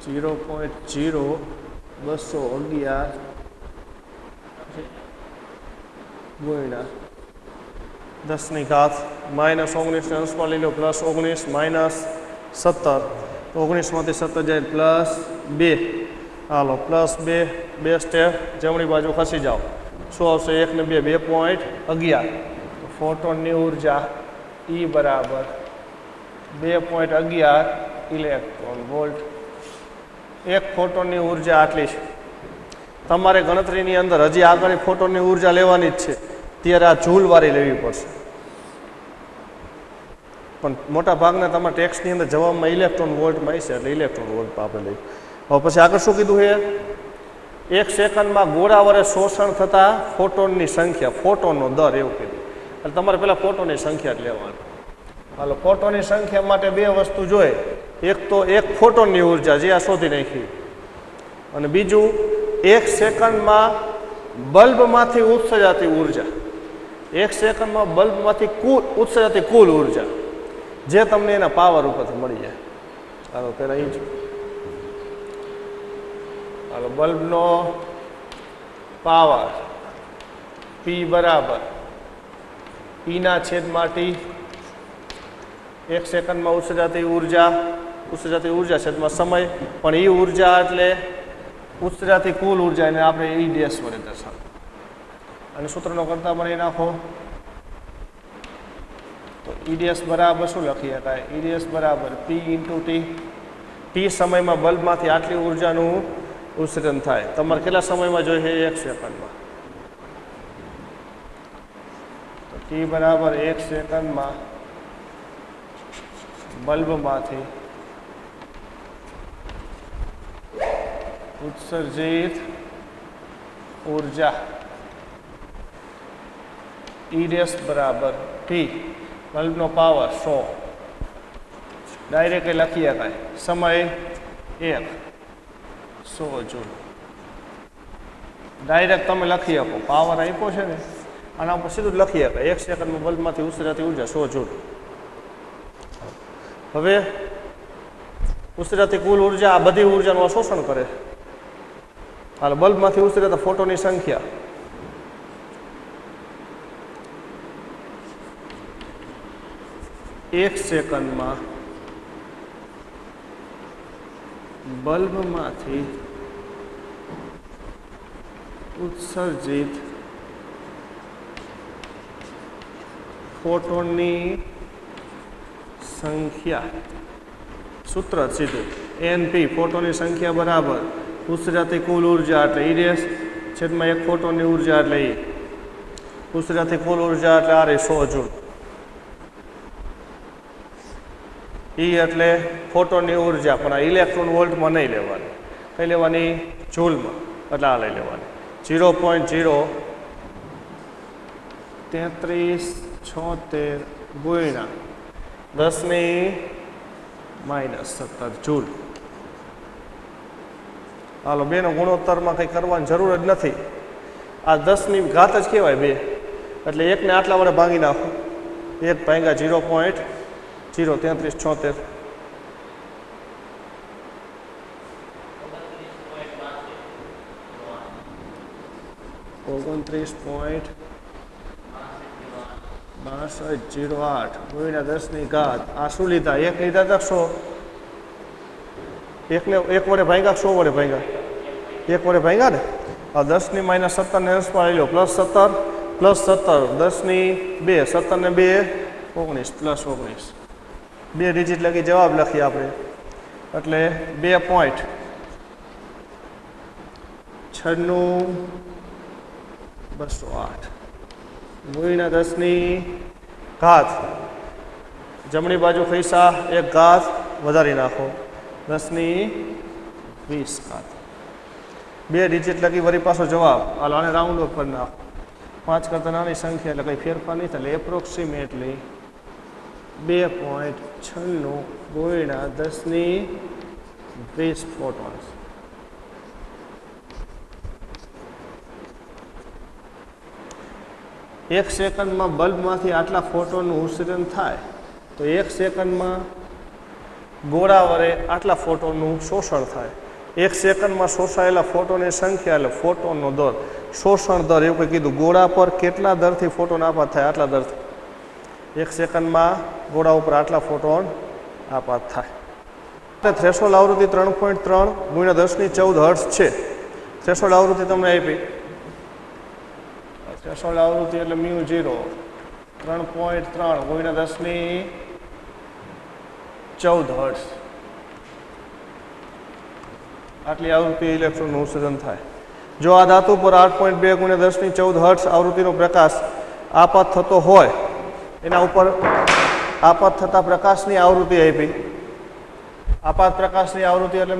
-0.0211 ગુણ્યા 10⁻, -19 અંશમાં લઈ લો, +19 -17, 19 માંથી 17 જાય +2. હાલો +2, 2 સ્ટેપ જમણી બાજુ ખસી જાઓ. શું આવશે? 1 ને 2 2.11. ફોટોનની ઉર્જા E બરાબર 2.11 ઇલેક્ટ્રોન વોલ્ટ. એક ફોટોનની ઉર્જા આટલી છે. તમારે ગણતરીની અંદર હજી આગળ ફોટોનની ઉર્જા લેવાની જ છે, ત્યારે આ જૂલવાળી લેવી પડશે. પણ મોટા ભાગના તમારા ટેક્સની અંદર જવાબમાં ઇલેક્ટ્રોન વોલ્ટમાં હશે એટલે ઇલેક્ટ્રોન વોલ્ટમાં આપણે લઈએ. હવે પછી આગળ શું કીધું છે? 1 સેકન્ડમાં ગોળા વડે શોષણ થતા ફોટોનની સંખ્યા, ફોટોનનો દર એવું કીધું. એટલે તમારે પહેલાં ફોટોનની સંખ્યા જ લેવાની. હાલો ફોટોનની સંખ્યા માટે બે વસ્તુ જોઈએ. એક તો એક ફોટોનની ઉર્જા જે આ શોધી નાખી, અને બીજું 1 સેકન્ડમાં બલ્બમાંથી ઉત્સર્જાતી ઉર્જા. 1 સેકન્ડમાં બલ્બમાંથી ઉત્સર્જાતી કુલ ઉર્જા જે તમને એના પાવર ઉપરથી મળી જાય. હાલો પહેલાં એ જ. હાલો બલ્બનો પાવર P બરાબર Eના છેદમાં T. 1 સેકન્ડમાં ઉત્સર્જાતી ઉર્જા છેદમાં સમય, પણ એ ઉર્જા એટલે ઉત્સર્જાતી કુલ ઉર્જા, એને આપણે E ડેશ વડે દર્શાવો. અને સૂત્રનો કરતા બનાવી નાખો તો E ડેશ બરાબર શું લખી શકાય? E ડેશ બરાબર P × T. T સમયમાં બલ્બમાંથી આટલી ઉર્જાનું ઉત્સર્જન થાય. તમારે કેટલા સમયમાં જોઈએ? 1 સેકન્ડમાં. તો ટી બરાબર 1 સેકન્ડમાં બલ્બમાંથી ઉત્સર્જિત ઊર્જા E ડેશ બરાબર ટી, બલ્બનો પાવર 100. ડાયરેક્ટ લખી શકાય. સમય 1, 100 જૂલ. ડાયરેક્ટ તમે લખી શકો. પાવર આપ્યો છે ને, આના ઉપર સીધું જ લખી શકાય. 1 સેકન્ડમાં બલ્બમાંથી ઉત્સર્જાતી ઊર્જા 100 જૂલ. હવે ઉત્સર્જાતી કુલ ઊર્જા આ બધી ઊર્જાનું શોષણ કરે. હાલ બલ્બમાંથી ઉત્સર્જાતા ફોટોની સંખ્યા એક સેકન્ડમાં બલ્બમાંથી ઉત્સર્જિત ફોટોનની સંખ્યા, સૂત્ર સીધું NP, ફોટોની સંખ્યા બરાબર ઉત્સર્જાતી કુલ ઊર્જા એટલે E ડેશ છેદમાં 1 ફોટોનની ઊર્જા એટલે E. ઉત્સર્જાતી કુલ ઊર્જા એટલે આ 100 જૂલ. E એટલે ફોટોનની ઊર્જા, પણ આ ઇલેક્ટ્રોન વોલ્ટમાં નહીં લેવાની. કઈ લેવાની? જૂલમાં. એટલે આ લઈ લેવાની 0.03376 ગુણ્યા 10⁻⁻17 જૂલ. હાલો, બેનો ગુણોત્તરમાં કંઈ કરવાની જરૂર જ નથી. આ 10ની ઘાત જ કહેવાય 2. એટલે 1ને આટલા વડે ભાંગી નાખો. 1 ભાગ્યા 0.03376. .6208 ગુણ્યા 10ની ઘાત. આ શું લીધા? 1 લીધા હતા 100. 1 વડે ભાગ્યા 100 વડે ભાગ્યા? 1 વડે ભાગ્યા ને. આ 10⁻⁻17 ને અંશમાં લઈ લો. +17 +17 10⁻2 17 ને 2 19 +19. 2 ડિજિટ લખી જવાબ લખીએ આપણે. એટલે 2.96208 ગુણ્યા 10ની ઘાત. જમણી બાજુ પૈસા 1 ઘાત વધારી નાખો. 10⁻20 ઘાત. 2 ડિજિટ લખી વળી પાછો જવાબ. હાલ આને રાઉન્ડ ઓફ કરી નાખો. 5 કરતાં નાની સંખ્યા એટલે કંઈ ફેરફાર નહીં થાય. એપ્રોક્સિમેટલી 2.96 ગુણ્યા 10⁻20 ફોટોન્સ. એક સેકન્ડમાં બલ્બમાંથી આટલા ફોટોનનું ઉત્સર્જન થાય તો 1 સેકન્ડમાં ગોળા વડે આટલા ફોટોનનું શોષણ થાય. 1 સેકન્ડમાં શોષાયેલા ફોટોની સંખ્યા એટલે ફોટોનનો દર, શોષણ દર એવું કંઈ કીધું. ગોળા પર કેટલા દરથી ફોટોન આપાત થાય? આટલા દરથી. 1 સેકન્ડમાં ગોળા ઉપર આટલા ફોટોન આપાત થાય. થ્રેશોલ્ડ આવૃત્તિ 3.3 ગુણ્યા 10⁻14 હર્ટ્ઝ છે. થ્રેશોલ્ડ આવૃત્તિ તમને આપી. થ્રેશોલ્ડ આવૃત્તિ એટલે μ0 3.3 ગુણ્યા 10⁻14 હર્ટ્ઝ. આટલી આવૃત્તિ ઇલેક્ટ્રોનનું ઉત્સર્જન થાય. જો આ ધાતુ પર 8.2 ગુણ્યા 10⁻14 હર્ટ્ઝ આવૃત્તિનો પ્રકાશ આપાત થતો હોય, એના ઉપર આપાત થતા પ્રકાશની આવૃત્તિ આપી. આપાત પ્રકાશની આવૃત્તિ એટલે μ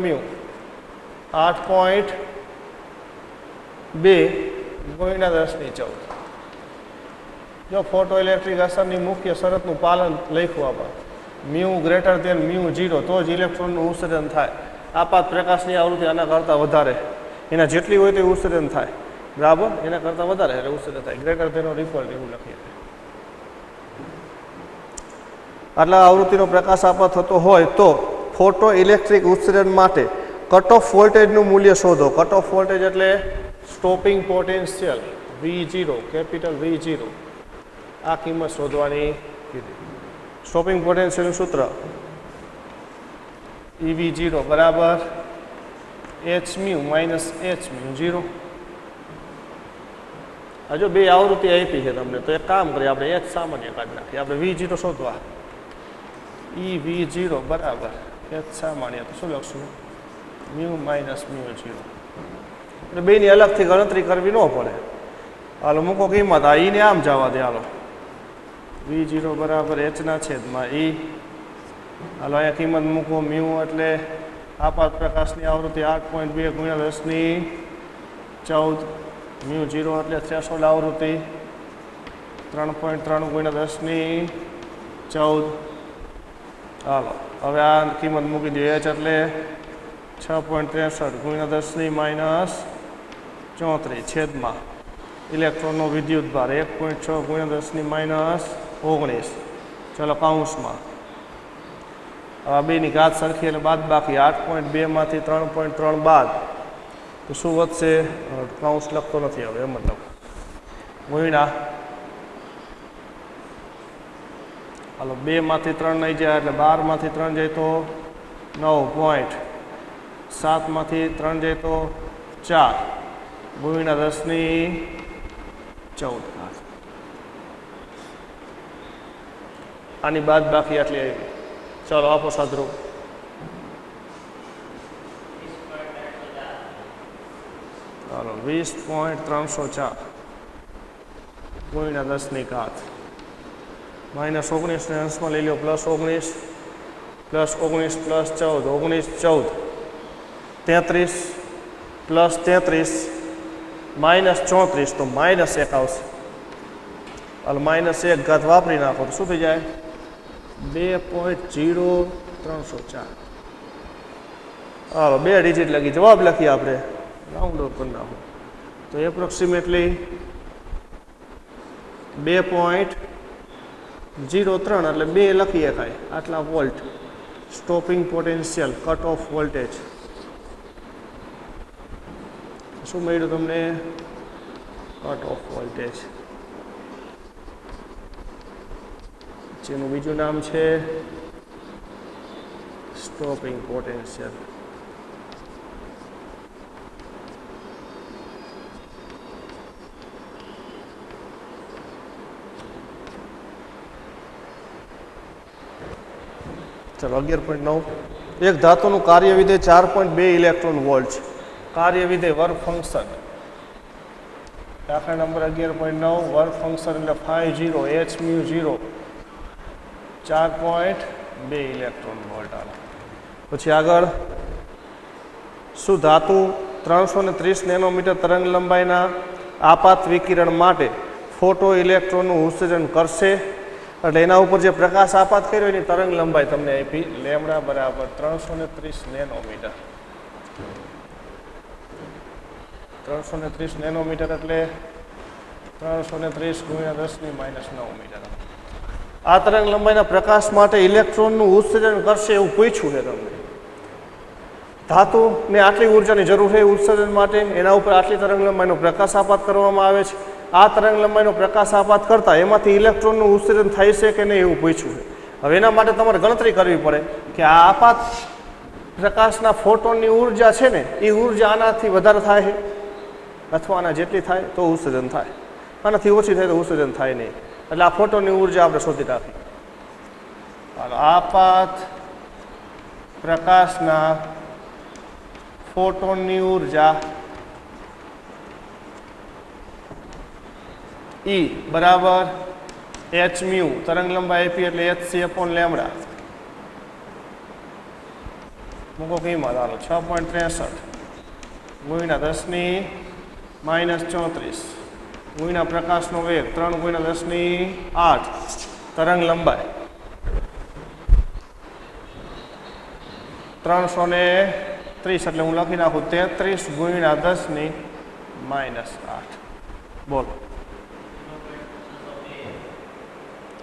8.2 ગુણ્યા 10⁻14. જો ફોટો ઇલેક્ટ્રિક અસરની મુખ્ય શરતનું પાલન લખ્યું આપણે, μ > μ0 તો જ ઇલેક્ટ્રોનનું ઉત્સર્જન થાય. આપાત પ્રકાશની આવૃત્તિ આના કરતાં વધારે, એના જેટલી હોય તો ઉત્સર્જન થાય. બરાબર, એના કરતાં વધારે એટલે ઉત્સર્જન થાય. ગ્રેટર ધેન ઓર ઇક્વલ એવું લખીએ. આટલા આવૃત્તિનો પ્રકાશ આપાત થતો હોય તો ફોટો ઇલેક્ટ્રિક ઉત્સર્જન માટે કટ ઓફ વોલ્ટેજનું મૂલ્ય શોધો. કટ ઓફ વોલ્ટેજ એટલે stopping potential V0, capital V0. આ કિંમત શોધવાની કીધી. સ્ટોપિંગ પોટેન્શિયલનું સૂત્ર EV0 બરાબર hμ માઇનસ hμ0. આ જો 2 આવૃત્તિ આપી છે તમને, તો એક કામ કરીએ આપણે h સામાન્ય કાઢી નાખીએ. આપણે V0 શોધવા. EV0 બરાબર h સામાન્ય, તો શું લખશું? μ માઇનસ μ0 એટલે બેની અલગથી ગણતરી કરવી ન પડે. હાલો મૂકો કિંમત, આ ઈને આમ જવા દે. હાલો V0 બરાબર h/e. હાલો અહીંયા કિંમત મૂકો, મ્યુ એટલે આપાત પ્રકાશની આવૃત્તિ 8.2 ગુણ્યા 1014. મ્યુ 0 એટલે થ્રેશોલ્ડ આવૃત્તિ 3.3 ગુણ્યા 1014. હાલો હવે આ કિંમત મૂકી દઈએ. h એટલે 6.63 ગુણ્યા 10-34 છેદમાં ઇલેક્ટ્રોનનો વિદ્યુત ભાર 1.6 ગુણ્યા 10-19. ચલો કાઉન્સમાં આ બેની ઘાત સરખી એટલે બાદ બાકી 8.2 માંથી 3.3 બાદ તો શું વધશે? કાઉન્સ લખતો નથી હવે, મતલબ ગુણ્યા. હાલો 2 માંથી 3 નહીં જાય એટલે 12 માંથી 3 જાય તો 9. 7 માંથી 3 જાય તો 4 ગુણ્યા 10-14. આની બાદ બાકી આટલી આવી. ચાલો આપો સાદરો. ચાલો 20.304 ગુણ્યા 10 -19 ને અંશમાં લઈ લો, +19 +19 +14 19 14 33 +33 -34 તો -1 આવશે. હાલ -1 ઘાત વાપરી નાખો તો શું થઈ જાય? 2.0304. હાલો 2 ડિજિટ લગી જવાબ લખીએ આપણે, રાઉન્ડ ઓફ કરી નાખો તો એપ્રોક્સિમેટલી 2.03 એટલે 2 લખી શકાય. આટલા volt stopping potential, cut off voltage. શું મળ્યું તમને? Cut off voltage. જેનું બીજું નામ છે સ્ટોપિંગ પોટેન્શિયલ. ચલો 11.9. એક ધાતુનું કાર્યવિધેય 4.2 ઇલેક્ટ્રોન વોલ્ટ છે. કાર્યવિધેય વર્ક ફંક્શન દાખલા નંબર 11.9. વર્ક ફંક્શન એટલે 50 h મ્યુ 0 4.2 ઇલેક્ટ્રોન વોલ્ટ. આવે પછી આગળ, શું ધાતુ 330 નેનોમીટર તરંગ લંબાઈના આપાત વિકિરણ માટે ફોટો ઇલેક્ટ્રોનનું ઉત્સર્જન કરશે? એટલે એના ઉપર જે પ્રકાશ આપાત કર્યો એની તરંગ લંબાઈ તમને આપી, લેમ્ડા બરાબર 330 નેનોમીટર. 330 નેનોમીટર એટલે 330 ગુણ્યા 10⁻⁹ મીટર. આ તરંગ લંબાઈના પ્રકાશ માટે ઇલેક્ટ્રોનનું ઉત્સર્જન કરશે એવું પૂછ્યું છે તમને. ધાતુને આટલી ઉર્જાની જરૂર છે ઉત્સર્જન માટે, એના ઉપર આટલી તરંગ લંબાઈનો પ્રકાશ આપાત કરવામાં આવે છે. આ તરંગ લંબાઈનો પ્રકાશ આપાત કરતા એમાંથી ઇલેક્ટ્રોનનું ઉત્સર્જન થાય છે કે નહીં એવું પૂછ્યું છે. હવે એના માટે તમારે ગણતરી કરવી પડે કે આ આપાત પ્રકાશના ફોટોનની ઉર્જા છે ને એ ઉર્જા આનાથી વધારે થાય છે અથવા આના જેટલી થાય તો ઉત્સર્જન થાય, આનાથી ઓછી થાય તો ઉત્સર્જન થાય નહીં. એટલે આ ફોટોનની ઉર્જા આપણે શોધી રાખી. આપાત પ્રકાશના ફોટોનની ઉર્જા E બરાબર h મ્યુ, તરંગ લંબાઈ આપી એટલે hc/લેમ્ડા. મૂકો કિંમત. હાલો 6.63 ગુણ્યા 10⁻⁴ ગુણ્યા પ્રકાશનો વેગ 3 ગુણ્યા 10⁸ તરંગ લંબાઈ 330 એટલે હું લખી નાખું 33 ગુણ્યા 10⁻⁸. બોલો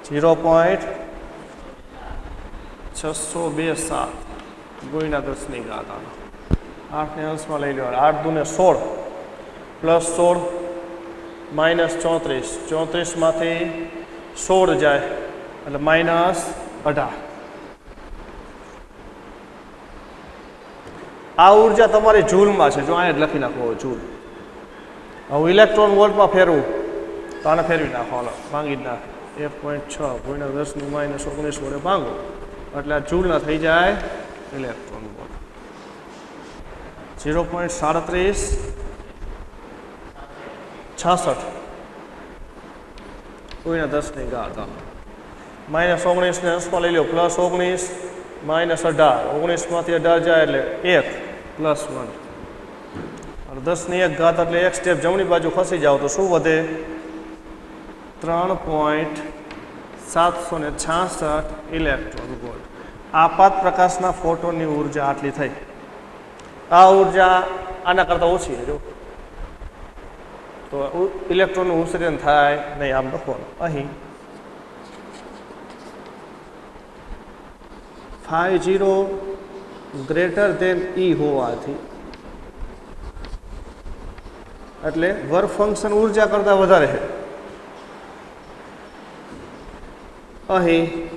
0.627 ગુણ્યા 10⁻. 8 ને અંશમાં લઈ લેવાનું. 8 દૂને 16 +16 -34 34 માંથી 16 જાય એટલે -18. આ ઉર્જા તમારી જૂલમાં છે. જો અહીંયા જ લખી નાખો જૂલ. હું ઇલેક્ટ્રોન વોલ્ટમાં ફેરવું તો આને ફેરવી નાખો. હાલો ભાંગી જ નાખ. 1.6 ગુણ્યા 10⁻⁹ વડે ભાંગો એટલે આ જૂલના થઈ જાય ઇલેક્ટ્રોન વોલ્ટ. 0.3766 કોઈના 10 ઘાત -19 ને અંશમાં લઈ લો +19 -18 19માંથી 18 જાય એટલે 1 +1 10 ની 1 ઘાત એટલે એક સ્ટેપ જમણી બાજુ ખસી જાવ તો શું વધે 3.766 ઇલેક્ટ્રોન વોલ્ટ આપાત પ્રકાશના ફોટોનની ઉર્જા આટલી થઈ આ ઉર્જા આના કરતાં ઓછી જો તો ઇલેક્ટ્રોનનું ઉત્સર્જન થાય નહીં આમ લખવાનું અહીં 50 ગ્રેટર ધેન E હોવાથી એટલે વર્ક ફંક્શન ઉર્જા કરતાં વધારે છે અહીં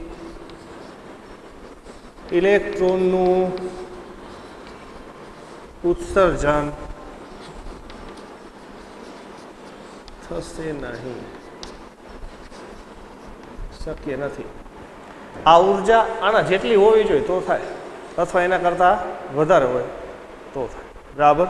ઇલેક્ટ્રોનનું ઉત્સર્જન થશે નહીં શક્ય નથી આ ઉર્જા આના જેટલી હોવી જોઈએ તો થાય અથવા એના કરતાં વધારે હોય તો થાય બરાબર